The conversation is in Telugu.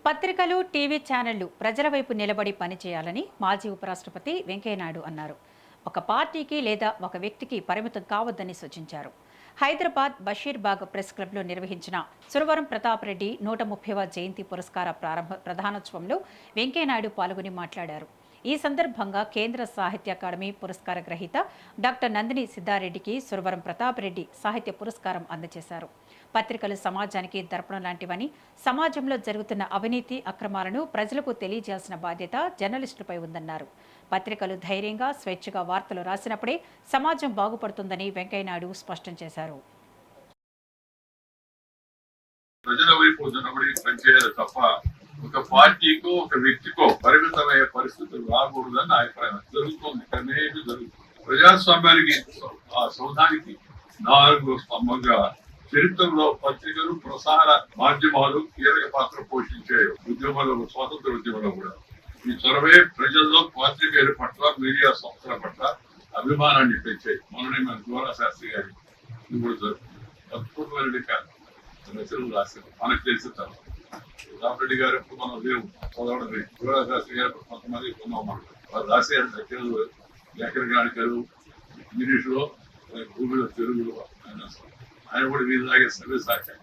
పత్రికలు, టీవీ ఛానళ్లు ప్రజల వైపు నిలబడి పనిచేయాలని మాజీ ఉపరాష్ట్రపతి వెంకయ్యనాయుడు అన్నారు. ఒక పార్టీకి లేదా ఒక వ్యక్తికి పరిమితం కావద్దని సూచించారు. హైదరాబాద్ బషీర్బాగ్ ప్రెస్ క్లబ్లో నిర్వహించిన సురవరం ప్రతాప్ రెడ్డి 130వ జయంతి పురస్కార ప్రధానోత్సవంలో వెంకయ్యనాయుడు పాల్గొని మాట్లాడారు. ఈ సందర్భంగా కేంద్ర సాహిత్య అకాడమీ పురస్కార గ్రహీత డాక్టర్ నందిని సిద్ధారెడ్డికి సురవరం ప్రతాప్ రెడ్డి సాహిత్య పురస్కారం అందజేశారు. పత్రికలు సమాజానికి దర్పణం లాంటివని, సమాజంలో జరుగుతున్న అవినీతి అక్రమాలను ప్రజలకు తెలియజేయాల్సిన బాధ్యత జర్నలిస్టులపై ఉందన్నారు. పత్రికలు ధైర్యంగా, స్వేచ్ఛగా వార్తలు రాసినప్పుడే సమాజం బాగుపడుతుందని వెంకయ్యనాయుడు స్పష్టం చేశారు. ప్రజల వైపు నిలబడి పనిచేయాలి తప్ప ఒక పార్టీకో ఒక వ్యక్తికో పరిమితమయ్యే పరిస్థితులు రాకూడదని అభిప్రాయం. జరుగుతుంది, అనేది జరుగుతుంది. ప్రజాస్వామ్యానికి ఆ సౌధానికి 4వ స్తంభంగా చరిత్రలో పత్రికలు, ప్రసార మాధ్యమాలు కీలక పాత్ర పోషించే ఉద్యమంలో, స్వాతంత్ర ఉద్యమంలో కూడా ఈ చొరవే ప్రజల్లో పాత్రికేయుల పట్ల, మీడియా సంస్థల పట్ల అభిమానాన్ని పెంచాయి. మొన్ననే మన గోరా శాస్త్రి గారి ఇది కూడా జరుగుతుంది. అద్భుతమైన కాదు రచనలు రాశారు. మనకు తెలిసిన తర్వాత రామరెడ్డి గారు ఎప్పుడు మనం లేవు చదవడం. గోరా శాస్త్రి గారు కొంతమంది ఉన్నాం. వారు రాసే రచనలు వ్యాకరణానికలు ఇంగ్లీషులో, భూమిలో, తెలుగులో ఆయన కూడా వీళ్ళలాగే సర్వీస్ రాశారు.